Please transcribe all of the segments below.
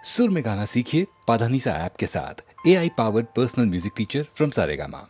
सुर में गाना सीखिए पाधानीसा ऐप के साथ। AI powered personal music teacher from Saregama.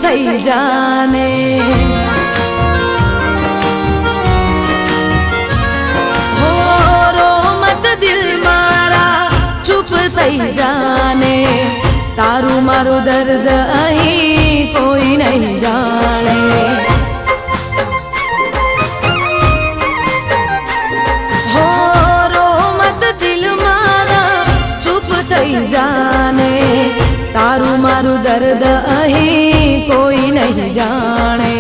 થઈ જાને. હો રો મત દિલ મારા ચૂપ થઈ જાને. તારું મારું દર્દ અહીં કોઈ નહીં જાણે. હો રો મત દિલ મારા ચૂપ થઈ જાને. તારું મારું દર્દ અહીં કોઈ નહીં જાણે.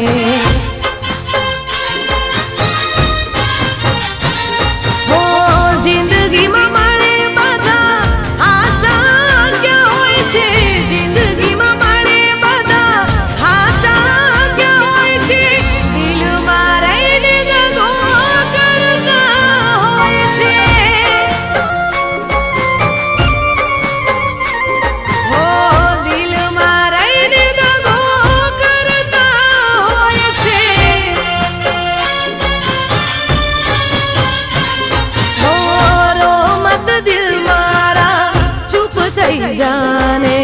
હો જિંદગીમાં મળે બધા હાચા ક્યાં હોય છે. જિંદગીમાં મળે બધા હાચા ક્યાં હોય છે. દિલમાં રહીને દગો કરતા હોય છે. જાને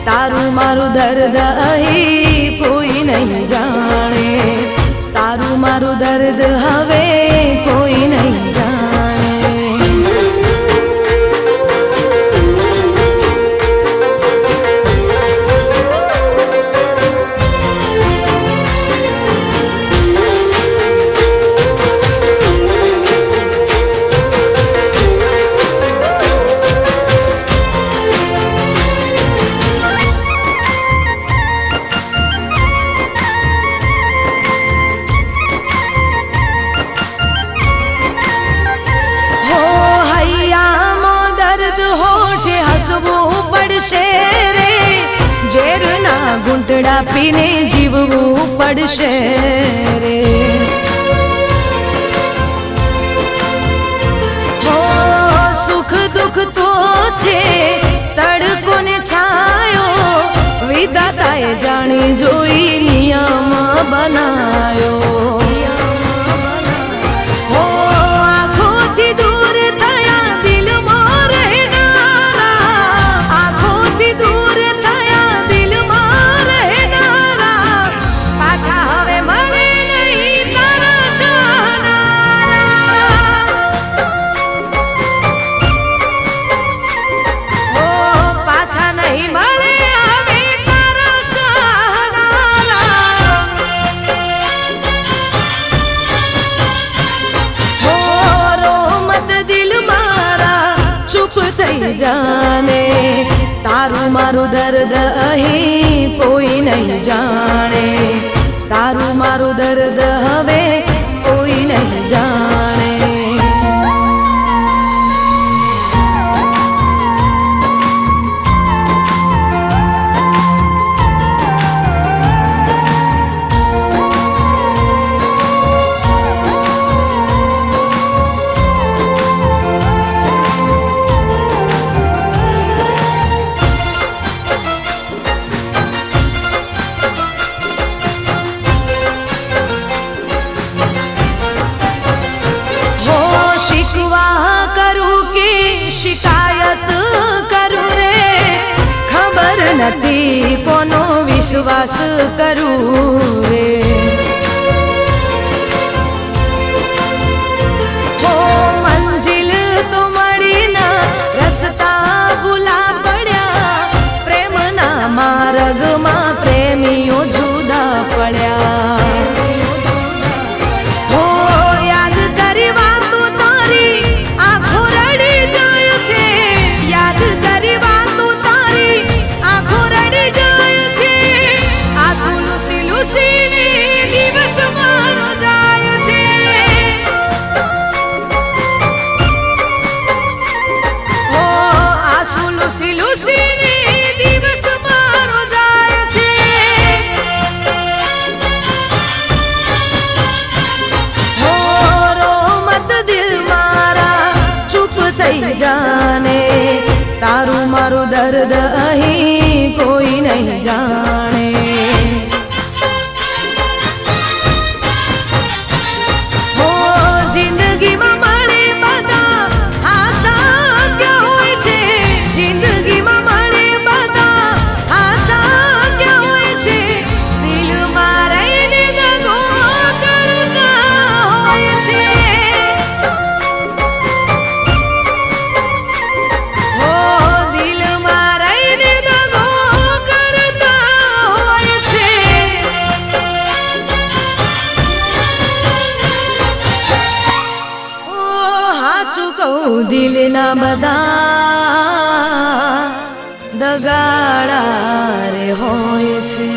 તારું મારું દર્દ અહીં કોઈ નહીં જાણે. તારું મારું દર્દ હવે કોઈ નહીં જાણે. ઝેરના ઘૂંટડા પીને જીવવું પડશે રે. હો સુખ દુઃખ તો છે તડકો ને છાયો. વિધાતાએ જાણી જોઈ નિયમ બનાયો. હો આંખોથી દૂર થયા દિલમાં રહેનારા. આંખોથી દૂર થયા દિલમાં રહેનારા. પાછા હવે મળે નહીં તારા ચાહનારા. હો પાછા નહીં મળે હવે તારા ચાહનારા. હો રો મત દિલ મારા ચૂપ થઈ જાને. તારું મારું દર્દ અહીં કોઈ નહીં જાણે. તારું મારું દર્દ હવે કોઈ નહીં જાણે. શિકાયત કરું રે ખબર નથી કોનો વિશ્વાસ કરું રે. હો મંજિલ તો મળી ના રસ્તા ભૂલા પડ્યા. પ્રેમના માર્ગમાં પ્રેમીઓ જુદા પડ્યા. હો યાદ કરી વાતો તારી આંખો રડી જાય છે. યાદ કરી વાતો તારી આંખો રડી જાય છે. આંસુ લૂસી લૂસીને દિવસ મારો જાય છે. હો આંસુ લૂસી લૂસીને દિવસ મારો જાય છે. હો રો મત દિલ મારા ચૂપ થઈ જાને. તારું મારું દર્દ અહીં કોઈ નહીં જાણે. હો જિંદગીમાં મળે બધા હાચા ક્યાં હોય છે. જિંદગીમાં મળે બધા હાચા ક્યાં હોય છે. લગાડા રે હોય છે.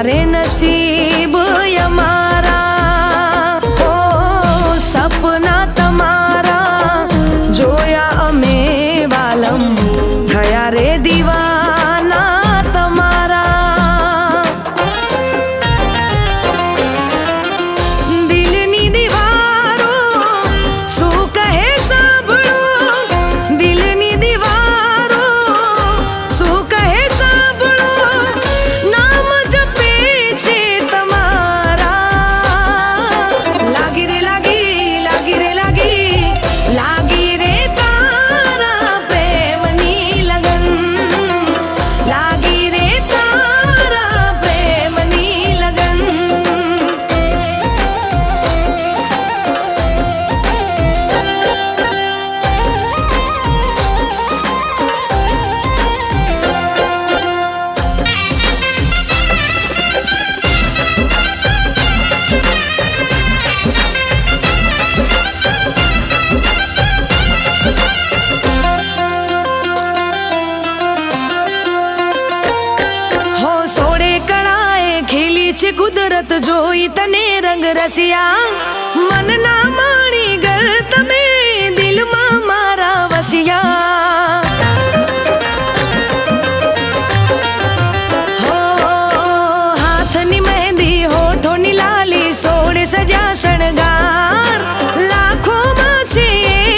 रे नसीब यमारा हो सपना तमारा जोया अमे वालम थया रे दीवाना तमारा. दिलनी दीवारो શું કહે સાંભળો, દિલની દીવારો શું કહે સાંભળો, નામ જપે છે તમારા. લાગી રે લાગી, લાગી રે લાગી, લાગી રે તારા પ્રેમની લગન, લાગી રે તારા પ્રેમની લગન. હો સોળે કળાએ ખીલી છે કુદરત જોઈ તને રંગ રસિયા, મનના માણી ગર તમે દિલમાં મારા વસિયા. હો હાથની મહેંદી હોઠોની લાલી સોળે સજા શણગાર, લાખોમાં છે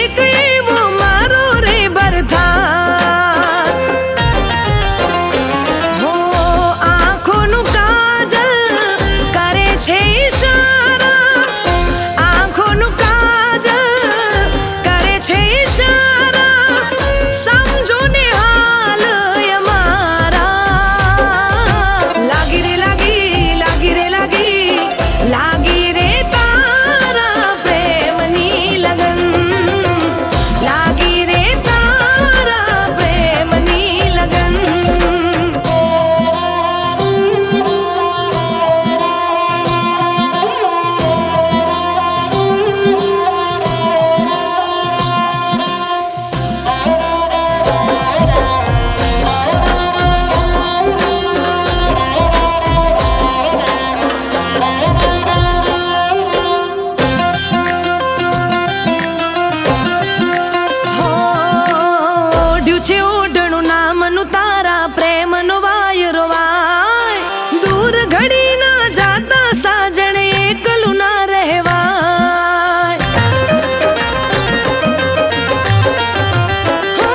એક એવો મારો રે બરથાર. હો આંખોનું કાજલ કરે છે ઈશારા, આંખોનું કાજલ કરે છે ઈશારા, સમજો ને હાલ અમારા. લાગી રે લાગી, લાગી રે લાગી, લાગી રે તારા પ્રેમની લગન, લાગી રે તારા પ્રેમની લગન. ઓઢ્યું છે ઓઢણું નામનું તારા પ્રેમનો વાયરો વાય, દૂર ઘડી ના જાતા સાજણ એકલું ના રહેવાય. હો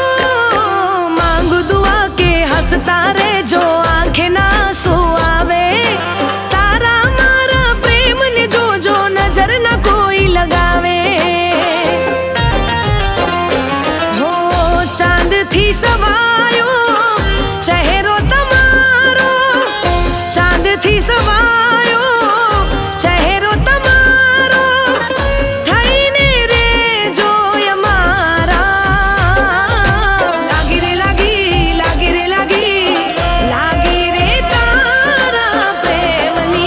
માંગુ દુઆ કે હસતા રહેજો, આંખે ના આંસુ આવે, તારા મારા પ્રેમને જોજો નજર ના કોઈ લગાવે. હો ચાંદથી સવાયો ચહેરો તમારો, ચાંદથી સવાયો ચહેરો તમારો, થઈને રે જોય મારા. લાગી રે લાગી, લાગી રે લાગી, લાગી રે તારા પ્રેમની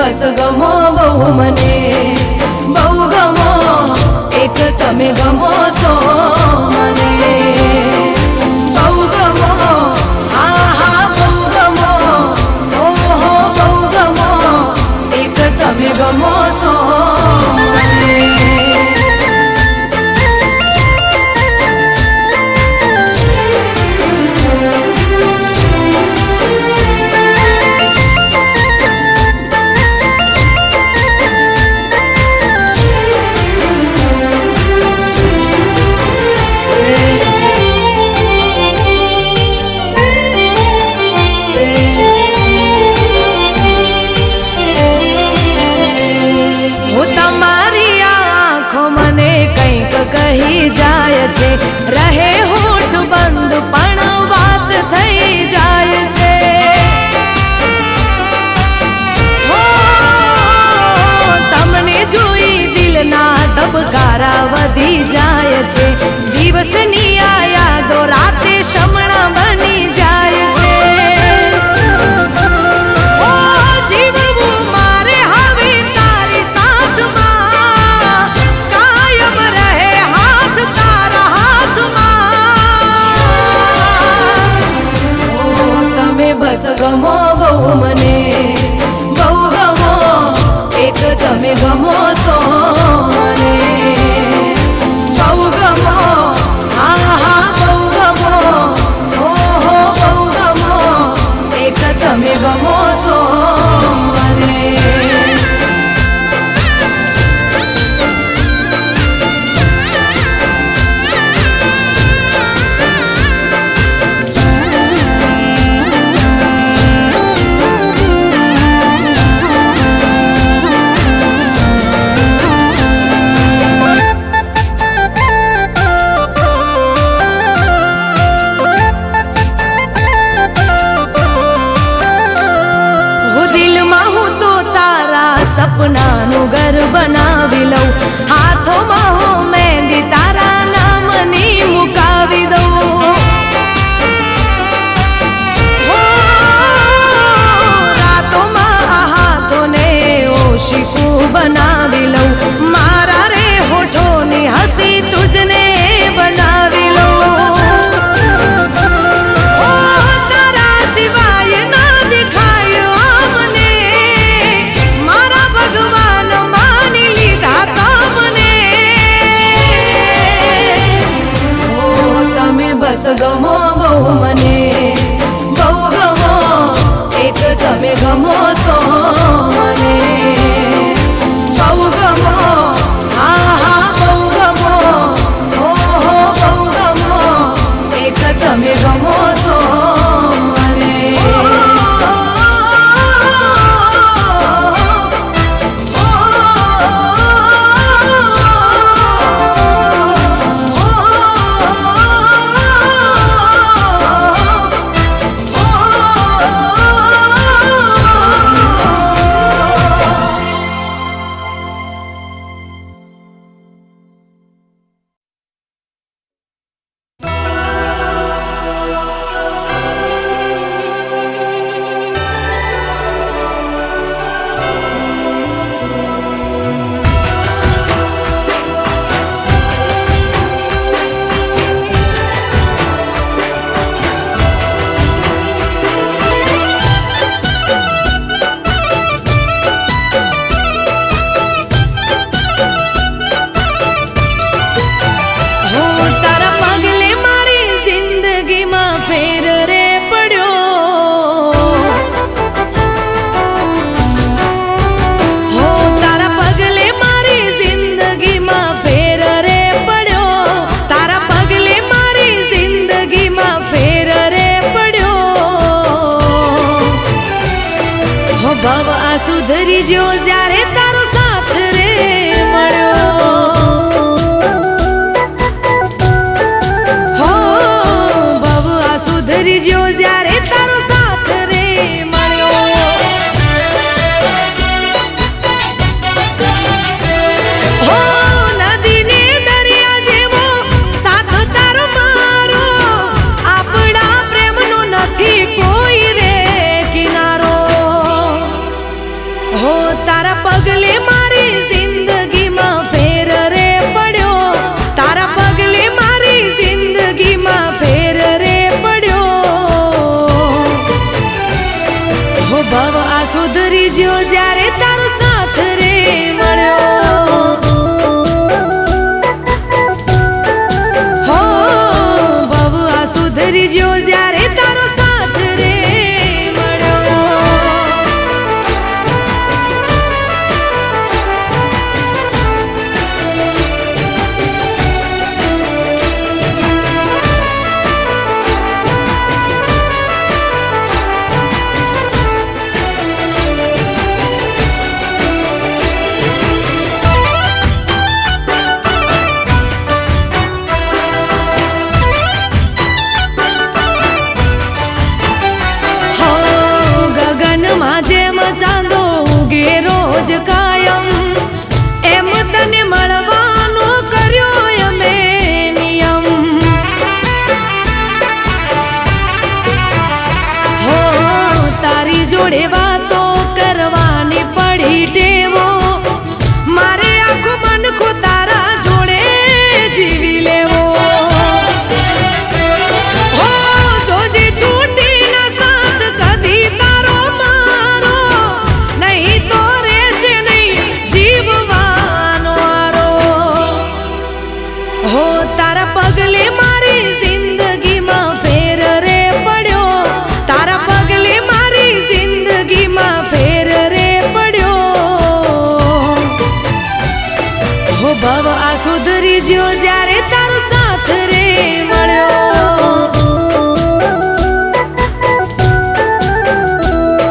બસ ગમો બહુ મને, બહુ ગમો, એક તમે ગમો છો મને, બહુ ગમો, હા હા બહુ ગમો, ઓહો બહુ ગમો, એક તમે ગમો છો મને. કહી જાય છે, રહે હોઠ બંધ પણ વાત થઈ જાય છે. હો તમને જોઈ દિલના ધબકારા વધી જાય છે, દિવસની આ યાદો રાતે શમણા બની જાય છે. બસ ગમો બહુ મને, બહુ ગમો, એક તમે ગમો છો મને, બહુ ગમો, હા હા બહુ ગમો, ઓહો બહુ ગમો, એક તમે ગમો છો મને. સપનાનું ઘર બનાવી લઉં, હાથોમાં હું મહેંદી તારા નામની મુકાવી દઉં. રાતોમાં આ હાથોને ઓશિકું બનાવી લઉં, મારા રે હોઠોની હસી તુજને બનાવી લઉં. તારા સિવાય ના દેખાય મને, ભગવાન માની લીધા તમને. ઓ તમે બસ ગમો બહુ મને, બહુ ગમો, એક તમે ગમો છો મને, બહુ ગમો, હા હા બહુ ગમો, ઓહો બહુ ગમો, એક તમે ગમો છો મને. સુધરી જ્યો જ્યારે તારો સાથ રે મળ્યો. હો ભવ આ સુધરી જ્યો જ્યારે તારો સાથ રે મળ્યો. હો નદીને દરિયા જેવો સાથ તારો મારો, આપણા પ્રેમનો નથી કોઈ રે કિનારો. હો તારા પગલે મારી જિંદગીમાં ફેર રે પડ્યો, તારા પગલે મારી જિંદગીમાં ફેર રે પડ્યો. હો ભવ આ સુધરી જ્યો જ્યારે તારો સાથ રે મળ્યો. હો ભવ આ સુધરી જ્યો જ્યારે તારો સાથ રે મળ્યો. જેમ ચાંદો ઉગે રોજ કાયમ, એમ તને મળવાનો કર્યો અમે નિયમ. હો તારી જોડે વાતો કરવાની પડી ટેવો, મારે આખું મન ખો તારા જોડે જીવી લેવો. હો જોજે છૂટી ના સાથ કદી તારો પગલે મારી જિંદગીમાં ફેર રે પડ્યો, તારા પગલે મારી જિંદગીમાં ફેર રે પડ્યો. હો ભવ આ સુધરી જ્યો જ્યારે તારો સાથ રે મળ્યો.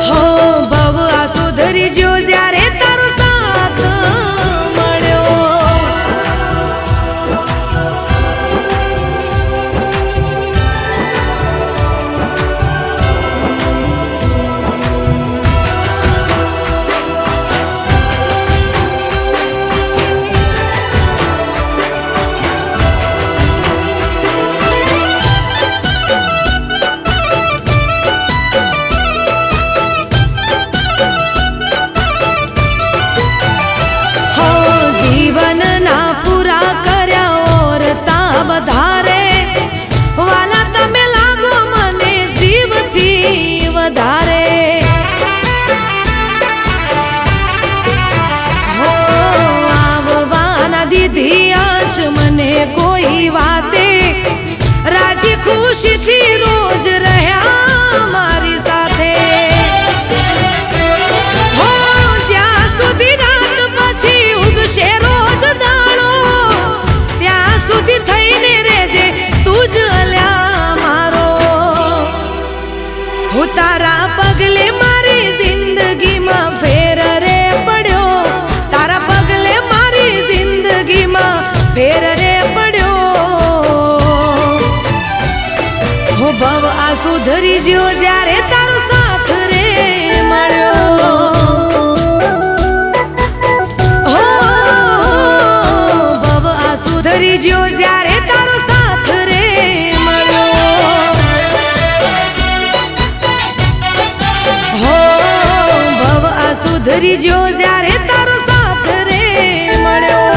હો ભવ આ સુધરી જ્યો જ્યારે તારો સાથ મળ્યો. વધારે વાલા તમે લાગો મને જીવથી વધારે. હો આવવાના દીધી આજ મને કોઈ વાતે, રાજી ખુશીથી રોજ રહ્યા મારી સાથે. હો જ્યાં સુધી રાત પછી ઉગશે રોજ દાડો, ત્યાં સુધી થઈને રેજે તું જ અલ્યા મારો. હું તારા પગલે મારી જિંદગીમાં ફેર રે પડ્યો, તારા પગલે મારી જિંદગીમાં ફેર રે પડ્યો. હો ભવ આ સુધરી જ્યો જ્યારે તારો સાથ રે મળ્યો. હો ભવ આ સુધરી જ્યો જ્યારે તારો સાથ રે મળ્યો. હો ભવ આ સુધરી જ્યો જ્યારે તારો સાથ રે મળ્યો.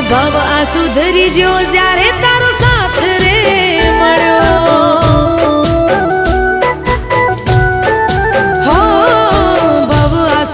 ભવ આ સુધરી જ્યો જ્યારે તારો સાથ રે મળ્યો. હો ભવ આ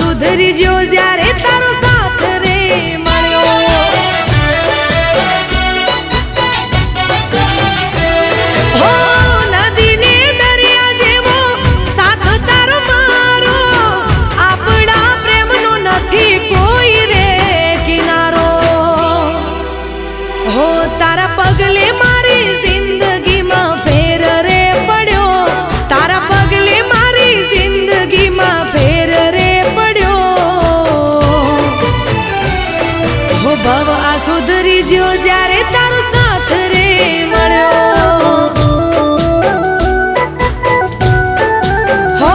જ્યો જ્યારે તારો સાથ રે મળ્યો, હો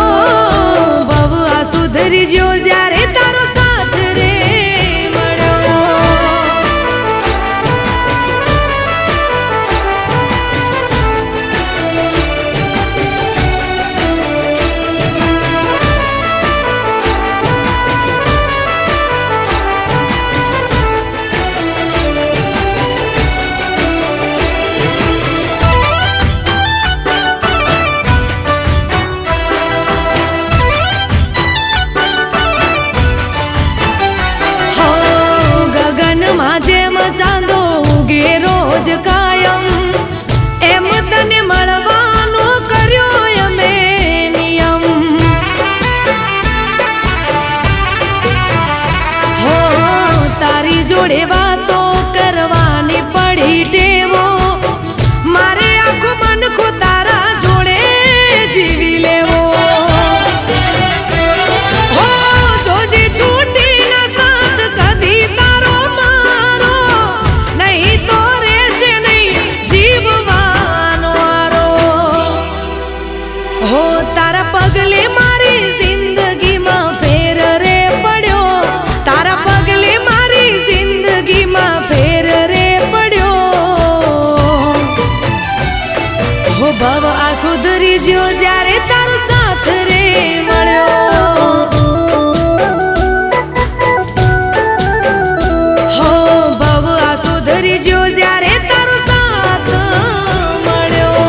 ભવ આ સુધરી જ્યો જ્યારે તારો સાથ રે મળ્યો. જેમ ચાંદો ઉગે રોજ કાયમ, એમ તને મળવાનો કર્યો અમે નિયમ. હો તારી જોડે વાતો કરવાની પડી ટેવો, મારે આખું મનખો તારા જોડે જીવી લેવો. હો જોજે છૂટી ના સાથ કદી તારો તારા પગલે મારી જિંદગીમાં ફેર રે પડ્યો, તારા પગલે મારી જિંદગીમાં ફેર રે પડ્યો. હો ભવ આ સુધરી જ્યો જ્યારે તારો સાથ રે મળ્યો, હો ભવ આ સુધરી જ્યો જ્યારે તારો સાથ મળ્યો.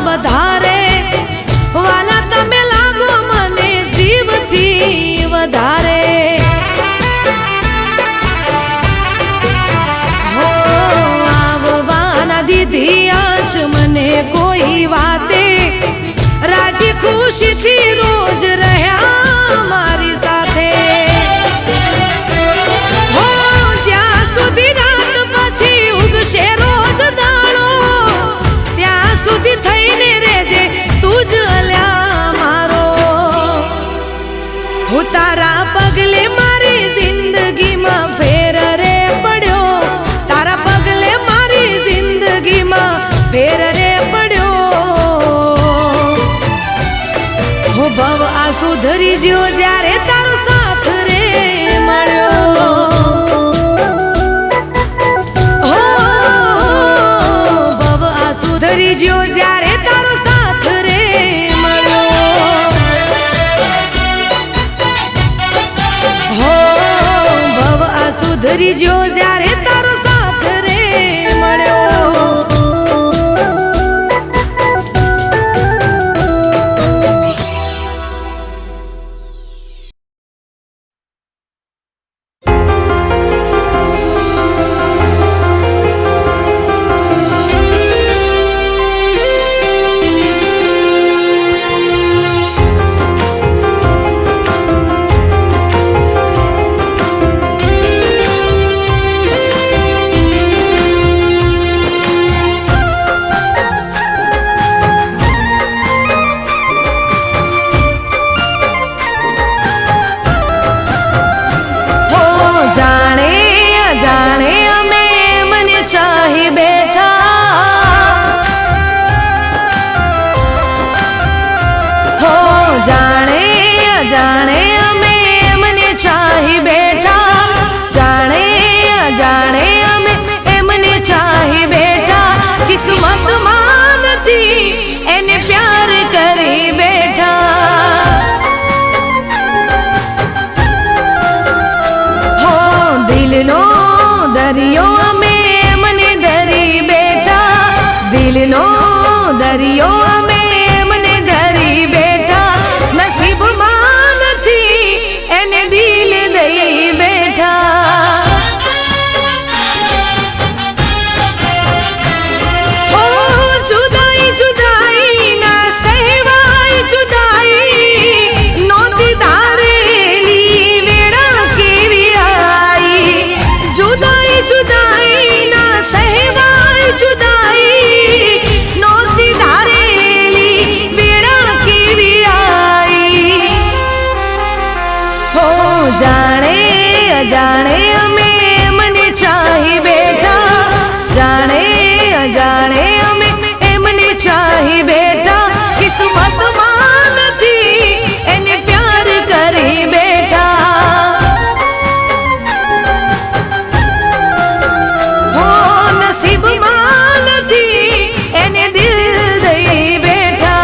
વધારે વાલા તમે લાગો મને જીવથી વધારે. હો આવવાના દીધી આજ મને કોઈ વાતે, રાજી ખુશીથી રોજ રહ્યા મારી સાથે. હો જ્યાં સુધી રાત પછી ઉગશે રોજ દાડો, ત્યાં સુધી થઈને રેજે તું જ અલ્યા મારો. હું તારા પગલે મારી જિંદગીમાં ફેર રે પડ્યો, તારા પગલે મારી જિંદગીમાં ફેર રે પડ્યો. હો ભવ આ સુધરી જ્યો જ્યારે તારો સાથ રે મળ્યો, હો ભવ આ સુધરી જ્યો જ્યારે તારો સાથ રે મળ્યો, હો ભવ આ સુધરી જ્યો જ્યારે તારો સાથ રે મળ્યો. જાણે અજાણે અમે એમને ચાહી બેઠા, જાણે અજાણે અમે એમને ચાહી બેઠા, કિસ્મતમાં નથી એને પ્યાર કરી બેઠા. હો દિલનો દરિયો અમે એમને ધરી બેઠા, દિલનો દરિયો અમે એમને ધરી બેઠા, નસીબમાં નથી એને દિલ દઈ બેઠા. જાણે અજાણે અમે એમને ચાહી બેઠા, જાણે અજાણે અમે એમને ચાહી બેઠા, કિસ્મતમાં નથી એને પ્યાર કરી બેઠા. હો નસીબમાં નથી એને દિલ દઈ બેઠા.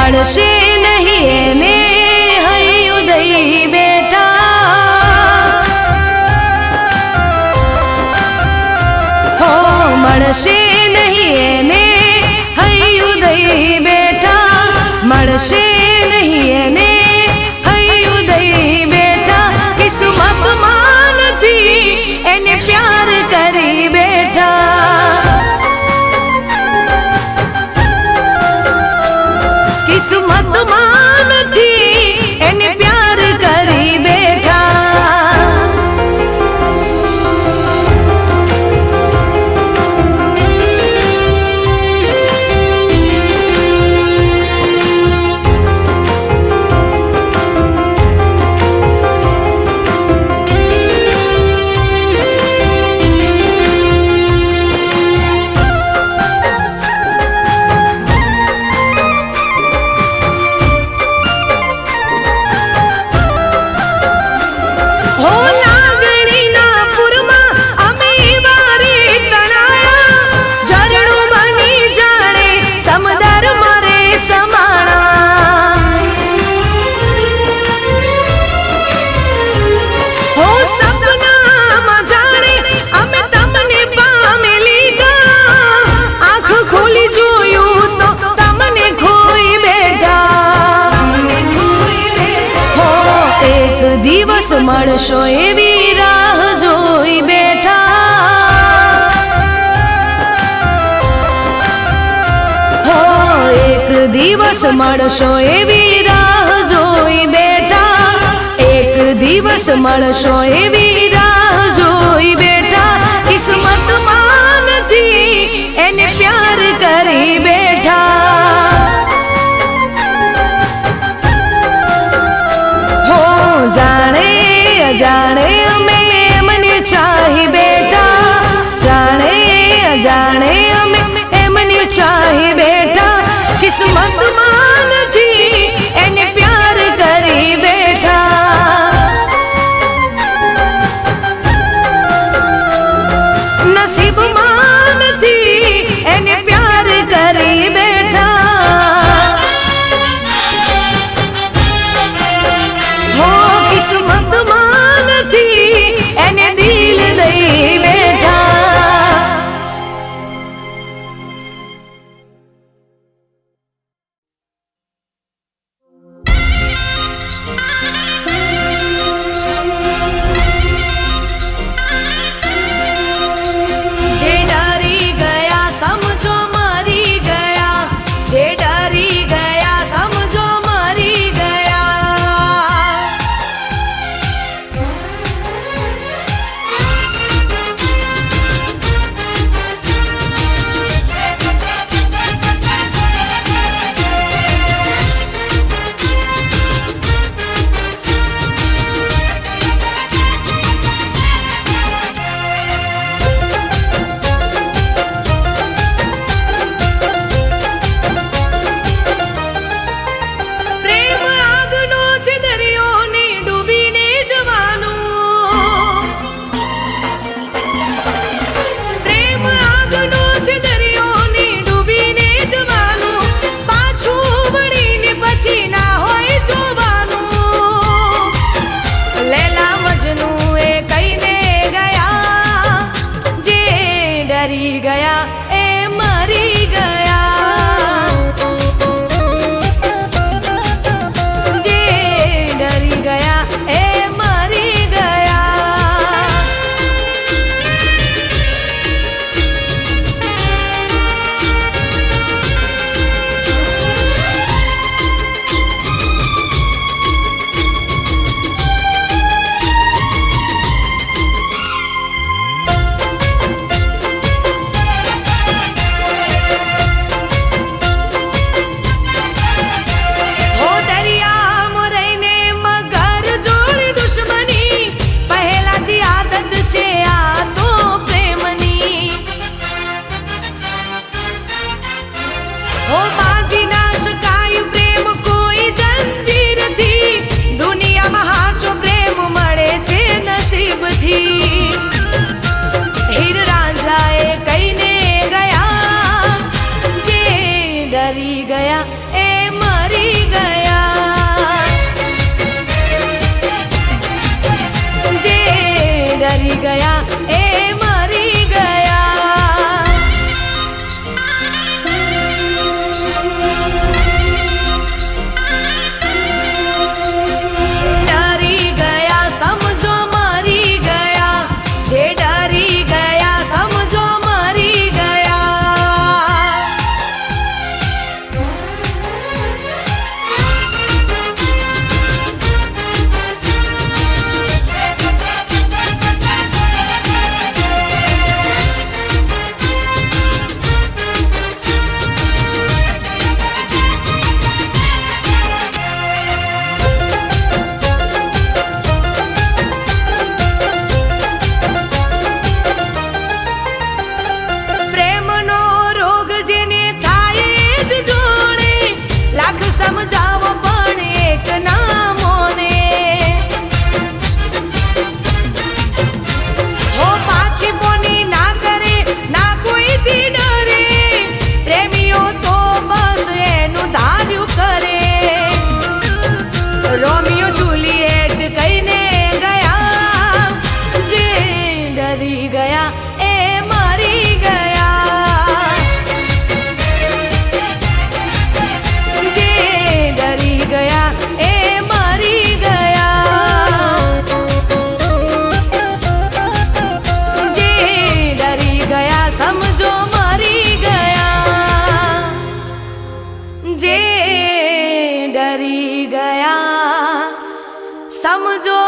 મળશે નહીં એને હૈયું દઈ બેઠા, હો મળશે નહીં એને હૈયું દઈ બેઠા, મળશે નહીં એને હૈયું દઈ બેઠા, કિસ્મતમાં નથી એને પ્યાર કરી બેઠા. કિસ્મતમાં નથી એને પ્યાર કરી બેઠા. દિવસ મળશો એવી રાહ જોઈ બેઠા, હો એક દિવસ મળશો એવી રાહ જોઈ બેઠા, એક દિવસ મળશો એવી રાહ જોઈ બેઠા, કિસ્મતમાં નથી એને પ્યાર કરી બેઠા. જાણે અજાણે અમે એમને ચાહી બેઠા, જાણે અજાણે અમે એમને ચાહી બેઠા, કિસ્મતમાં નથી એને પ્યાર કરી બેઠા. નસીબમાં નથી એને પ્યાર કરી બેઠા. કિસ્મતમાં નથી રોમિયો જુલિયટ કહીને ગયા, જે ડરી ગયા એ મરી ગયા, જે ડરી ગયા એ મરી ગયા, જે ડરી ગયા સમજો મરી ગયા, જે ડરી ગયા સમજો